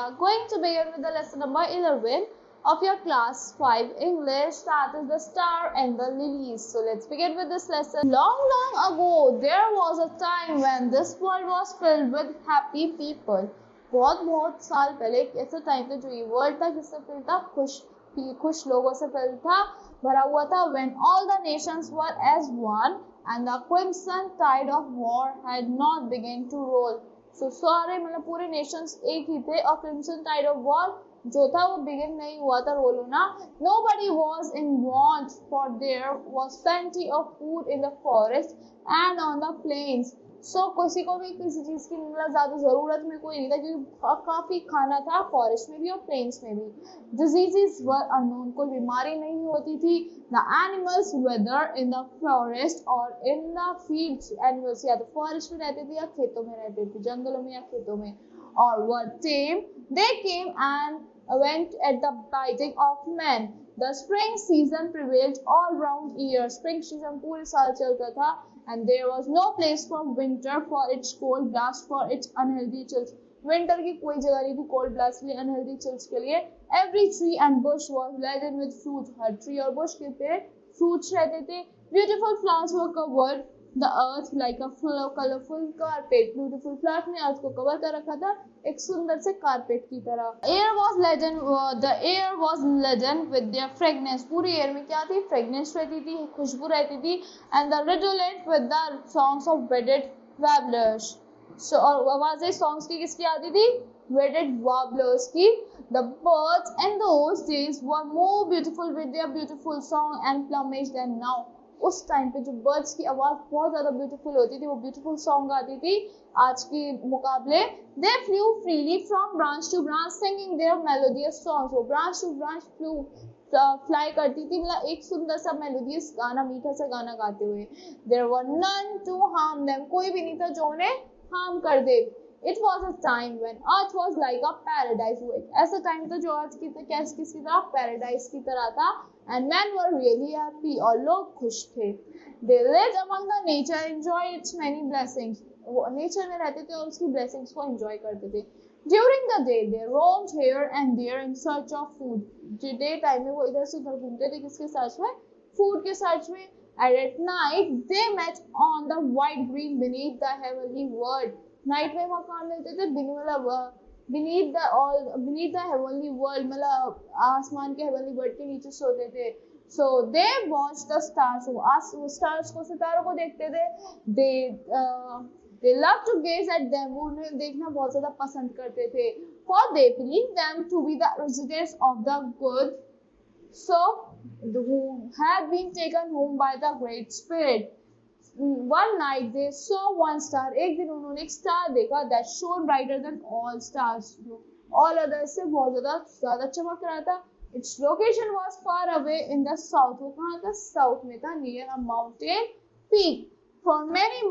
are going to begin with the lesson number 11 of your class 5 English, that is the star and the lilies. So let's begin with this lesson. Long ago there was a time when this world was filled with happy people. बहुत साल पहले एक ऐसा time था जो ये world था किससे फिल था, खुश लोगों से फिल था, भरा हुआ था. When all the nations were as one and the crimson tide of war had not begun to roll. So सारे मतलब पूरे nations एक ही थे और crimson tide of war जो था वो begin नहीं हुआ था रोल होना. Nobody was in want, for there was plenty of food in the forest and on the plains. So किसी को भी किसी चीज की मतलब ज्यादा जरूरत में कोई नहीं था क्योंकि काफी खाना था फॉरेस्ट में भी और प्लेन्स में भी. Diseases were unknown, कोई बीमारी नहीं होती थी. The animals, whether in the forest or in the fields, animals या तो फॉरेस्ट में रहते थे या खेतों में रहते थे, जंगलों में या खेतों में, or were tame. They came and went at the bidding of men. The spring season prevailed all round year. Spring season पूरे साल चलता था. And there was no place for winter, for its cold blast, for its unhealthy chills. Winter की कोई जगह नहीं थी cold blast के लिए, unhealthy chills के लिए. Every tree and bush was laden with fruit. Her tree और bush के पे fruits रहते थे. Beautiful flowers were covered the earth like a colorful carpet. Beautiful flowers ने earth को cover कर रखा था एक सुंदर से carpet की तरह. The air was laden with their fragrance. पूरी air में क्या थी? Fragrance रहती थी, खुशबू रहती थी. And the redolent with the songs of wedded warblers. So और आवाजें songs की किसकी आती थी? Wedded warblers की. The birds in those days were more beautiful with their beautiful song and plumage than now. उस टाइम पे जो बर्ड्स की आवाज बहुत ज्यादा ब्यूटीफुल होती थी, वो ब्यूटीफुल सॉन्ग गाती थी आज के मुकाबले. They flew freely from branch to branch singing their melodious songs. वो branch to branch फ्लाई करती थी, मतलब एक सुंदर सा मेलोडियस गाना, मीठा सा गाना गाते हुए. There were none to harm them. कोई भी नहीं था जो उन्हें हार्म कर दे. It was a time when earth was like a paradise. वो एक ऐसा टाइम था जो आज की किसी तरह पैराडाइज की तरह था. And men were really happy, और लोग खुश थे. They lived among the nature, enjoy its many blessings. वो नेचर में रहते थे और उसकी blessings को enjoy करते थे. During the day, they roamed here and there in search of food. Day time में वो इधर से उधर घूमते थे किसके सर्च में? फूड के सर्च में. And at night, they met on the wide green beneath the heavenly world. Night में वहाँ कहाँ मिलते थे? मतलब beneath the heavenly world, मतलब आसमान के heavenly world के नीचे सोते थे. So they watched the stars. वो stars को, सितारों को देखते थे. They loved to gaze at them. वो उन्हें देखना बहुत ज़्यादा पसंद करते थे. For they believed them to be the residents of the good, so who had been taken home by the Great Spirit. One night they saw one star. एक दिन उन्होंने एक स्टार देखा that shone brighter than all stars. All others से बहुत ज़्यादा चमक रहा था. Its location was far away in the south. वो कहाँ था? South में था, near a mountain peak. For many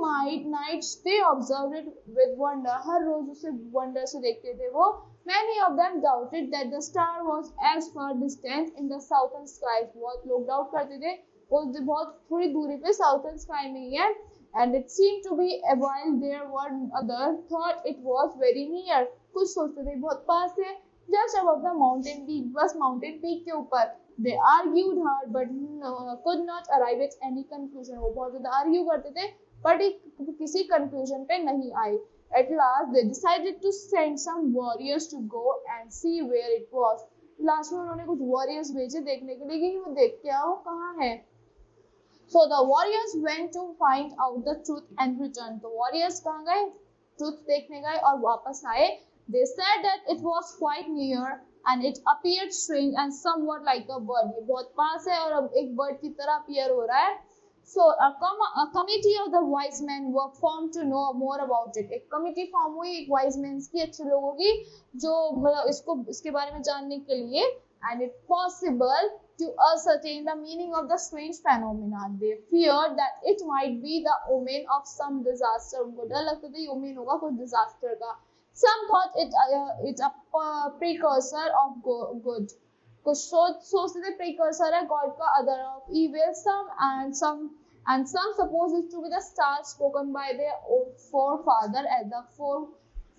nights they observed it with wonder. हर रोज उसे wonder से देखते थे वो. Many of them doubted that the star was as far distant in the southern skies. बहुत लोग डाउट करते थे वो बहुत थोड़ी दूरी पे साउथर्न स्काई में ही है. And it seemed to be while there were others thought it was very near. कुछ सोचते थे बहुत पास है, just above the mountain peak, बस mountain peak के ऊपर. They argued hard but could not arrive at any conclusion. वो बहुत ज़्यादा argue करते थे but किसी conclusion पे नहीं आए. At last they decided to send some warriors to go and see where it was. Last में उन्होंने कुछ warriors भेजे देखने के लिए कि वो देख के आओ कहाँ है. So the warriors went to find out the truth and returned. तो warriors कहाँ गए? Truth देखने गए और वापस आए. They said that it was quite near and it appeared strange and somewhat like a bird. ये बहुत पास है और अब एक bird की तरह appear हो रहा है. So a committee of the wise men were formed to know more about it. एक committee form हुई एक wise men की, अच्छे लोगों की, जो मतलब इसके बारे में जानने के लिए. And it possible to ascertain the meaning of the strange phenomenon. They feared that it might be the omen of some disaster. उनको डर लगता था ये omen होगा कोई disaster का. Some thought it a precursor of good. कुछ सोचते थे precursor है God का, other of evil. Some suppose it to be the star spoken by their forefather as the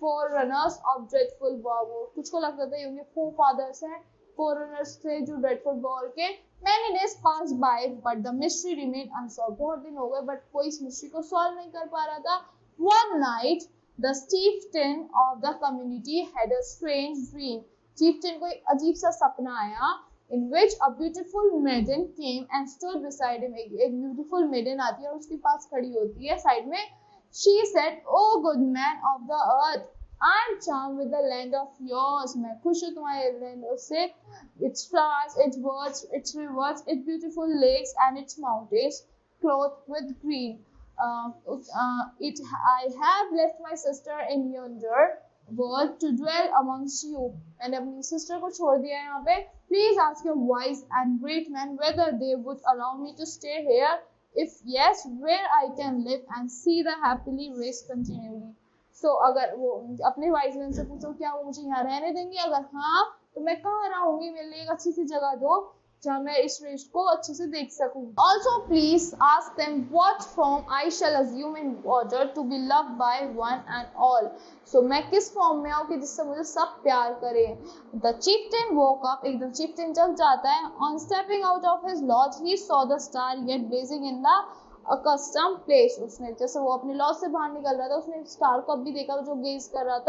forerunners of dreadful war. वो कुछ को लगता था ये उनके forefathers हैं, forerunners थे जो dreadful war के. Many days passed by, but the mystery remained unsolved. बहुत दिन हो गए, but कोई इस mystery को solve नहीं कर पा रहा था. One night, the chieftain of the community had a strange dream. Chieftain को एक अजीब सा सपना आया, in which a beautiful maiden came and stood beside him. एक beautiful maiden आती है और उसके पास खड़ी होती है साइड में. She said, "Oh good man of the earth, I am charmed with the land of yours." मैं खुश हूँ तुम्हारे land से. Its flowers, its birds, its rivers, its beautiful lakes and its mountains clothed with green. I have left my sister in yonder world to dwell amongst you. मैंने अपनी sister को छोड़ दिया है यहाँ पे. Please ask your wise and great men whether they would allow me to stay here. If yes, where I can live and see the happily race continually. So अगर वो अपने wise men से पूछो क्या वो मुझे यहाँ रहने देंगे, अगर हाँ तो मैं कहाँ रहूँगी, मेरे लिए एक अच्छी सी जगह दो जहाँ मैं इस रेस को अच्छे से देख सकूँ. Also please ask them what form I shall assume in order to be loved by one and all. So मैं किस फॉर्म में आऊँ कि जिससे मुझे सब प्यार करें. The chieftain woke up. एकदम chieftain जग जाता है. On stepping out of his lodge, he saw the star yet blazing in the accustomed place. उसने जैसे वो अपने लॉज से बाहर निकल रहा था, उसने स्टार को अब भी देखा जो ब्लेज कर रहा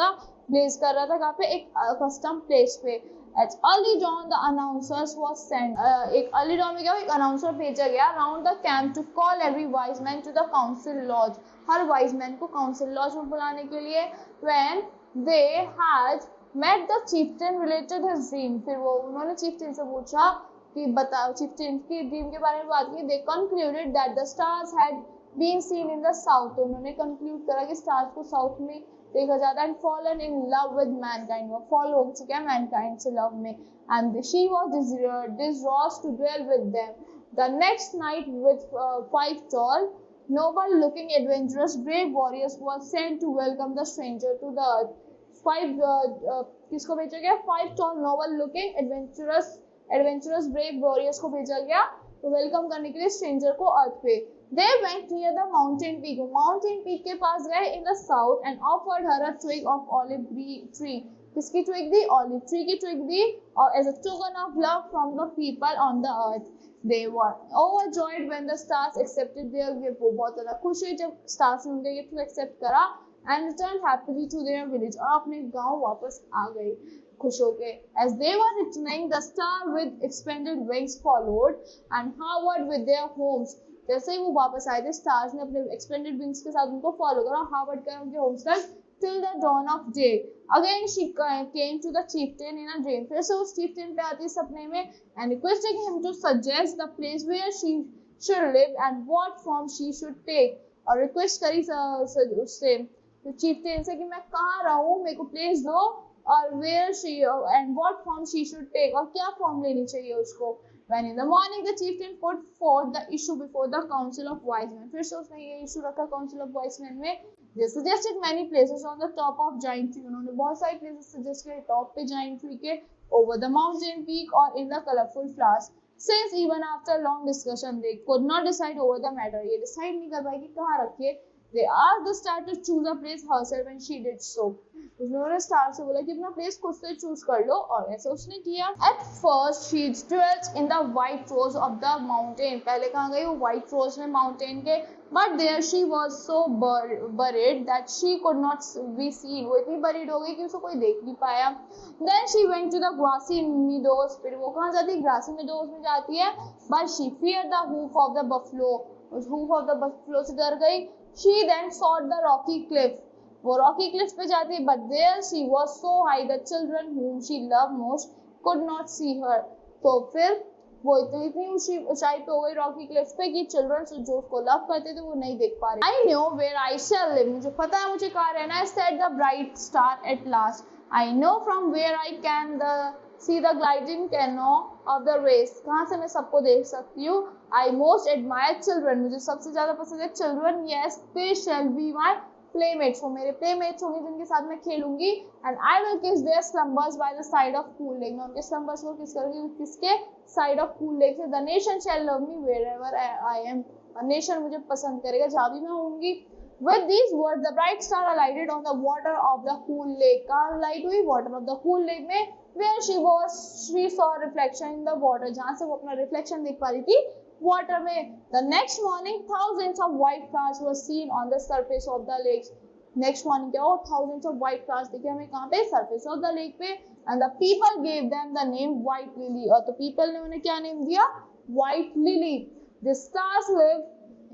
था कहाँ पे, एक accustomed place पे. At early dawn, the announcers was sent. एक early dawn में क्या हुआ, एक announcer भेजा गया round the camp to call every wise man to the council lodge. Her wise man को council lodge में बुलाने के लिए. When they had met the chieftain related his dream. फिर वो उन्होंने chieftain से पूछा कि बताओ, chieftain की dream के बारे में बात की. They concluded that the stars had been seen in the south. तो उन्होंने conclude करा कि stars को south में देखा जाता है. And fallen in love with mankind. वो fall हो चुका है mankind से love में. And she was desirous to dwell with them. The next night, with 5 tall, noble-looking, adventurous, brave warriors were sent to welcome the stranger to the earth. 5 किसको भेजा गया? 5 tall, noble-looking, adventurous, brave warriors को भेजा गया तो welcome करने के लिए स्ट्रेंजर को अर्थ पे. They went near the mountain peak. Mountain peak के पास गए in the south and offered her a twig of olive tree. किसकी twig दी? Olive tree की twig दी और as a token of love from the people on the earth. They were overjoyed when the stars accepted their gift. वो बहुत ज़्यादा खुश हुए जब stars ने उनके gift को accept करा and returned happily to their village. और अपने गांव वापस आ गए खुश होके. As they were returning, the star with expanded wings followed and hovered with their homes. जैसे ही वो वापस आए थे, स्टार्स ने अपने एक्सपेंडेड विंग्स के साथ उनको फॉलो करा, हार्वर्ड कर उनके होम्स तक till the dawn of day. Again she came to the chieftain in a dream. फिर से उस chieftain पे आती है सपने में and requesting him to suggest the place where she should live and what form she should take. और request करी उससे chieftain से कि मैं कहाँ रहूँ, मेरे को प्लेस दो और where she and what form she should take और क्या फॉर्म लेनी चाहिए उसको. When in the morning the chieftain put forth the issue before the council of wise men. फिर से उसने ये issue रखा council of wise men में. They suggested many places on the top of giant tree. उन्होंने बहुत सारी places suggest किए top पे giant tree के, over the mountain peak or in the colorful flowers. Since even after long discussion they could not decide over the matter. ये decide नहीं कर पाए कि कहाँ रखिए. They asked the star to choose a place herself and she did so. उन्होंने star से बोला कि अपना प्लेस खुद से चूज कर लो और ऐसा उसने किया. At first she dwelt in the white rose of the mountain. पहले कहाँ गई वो white rose में mountain के, but there she was so buried that she could not be seen. वो इतनी buried हो गई कि उसको कोई देख नहीं पाया. Then she went to the grassy meadows. फिर वो कहाँ जाती है? grassy meadows में जाती है. But she feared the hoof of the buffalo. उस hoof of the buffalo से डर गई. She then sought the rocky cliff. वो रॉकी क्लिफ पे जाती है, but there she was so high the children whom she loved most could not see her. तो फिर वो इतनी ऊंचाई पे हो गई रॉकी क्लिफ पे कि चिल्ड्रन जो उसको लव करते थे वो नहीं देख पा रहे. I know where I shall live. मुझे पता है मुझे कहाँ रहना है. Said the bright star at last. I know from where I can see the gliding canoe of the race. कहाँ से मैं सबको देख सकती हूँ. I most admire children. मुझे सबसे ज्यादा पसंद है children. Yes, they shall be my playmates. वो मेरे playmates होंगे जिनके साथ मैं खेलूंगी. And I will kiss their slumbers by the side of cool lake. मैं उनके slumbers को किस करूंगी किसके side of cool lake से. The nation shall love me wherever I am. और nation मुझे पसंद करेगा जहाँ भी मैं होंगी. With these words, the bright star alighted on the water of the cool lake. कहाँ लाइट हुई? Water of the cool lake में, where she saw reflection in the water. जहाँ से वो अपना reflection देख पा रही थी water में. The next morning, thousands of white clouds were seen on the surface of the lake. Next morning क्या हो? Thousands of white clouds दिखे हमें कहाँ पे? Surface of the lake पे. And the people gave them the name white lily. और तो people ने उन्हें क्या name दिया? White lily. The stars live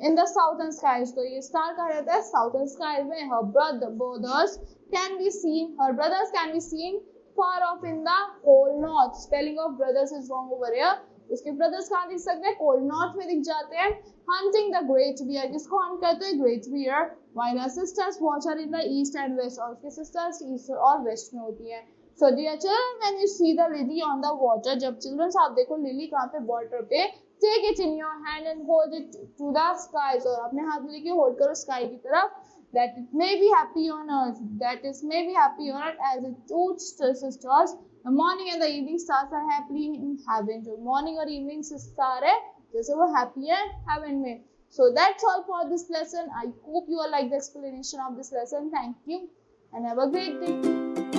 in the southern skies. तो ये star कहाँ रहता है? Southern skies में. Her brothers can be seen far off in the cold north. Spelling of brothers is wrong over here. उसके brothers कहाँ दिख सकते हैं? Cold north में दिख जाते हैं. Hunting the great bear. किसको hunt करते हैं? Great bear. While her sisters watch her in the east and west. और उसके sisters east और west में होती हैं. So dear children, when you see the lily on the water, जब children आप देखो लिली कहाँ पे water पे, take it in your hand and hold it to the skies. और अपने हाथ में लेके hold करो sky की तरफ. That it may be happy on earth. That is may be happy on earth as it two sisters. The morning and the evening stars are happily in heaven. जो morning और evening star है, जैसे वो happy है heaven में. So that's all for this lesson. I hope you all like the explanation of this lesson. Thank you and have a great day.